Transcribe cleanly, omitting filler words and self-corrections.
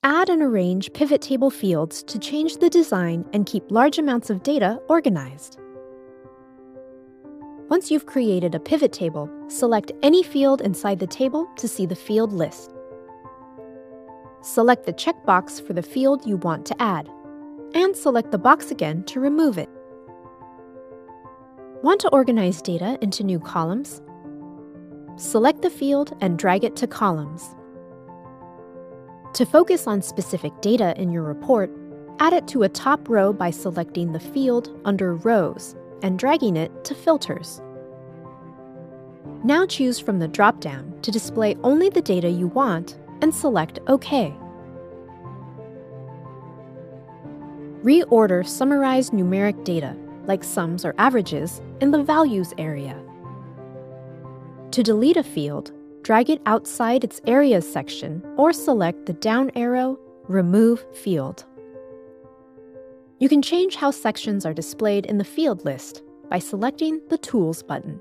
Add and arrange PivotTable fields to change the design and keep large amounts of data organized. Once you've created a pivot table, select any field inside the table to see the field list. Select the checkbox for the field you want to add, and select the box again to remove it. Want to organize data into new columns? Select the field and drag it to columns. To focus on specific data in your report, add it to a top row by selecting the field under Rows and dragging it to Filters. Now choose from the drop-down to display only the data you want and select OK. Reorder summarized numeric data, like sums or averages, in the Values area. To delete a field, drag it outside its Areas section or select the down arrow, Remove Field. You can change how sections are displayed in the field list by selecting the Tools button.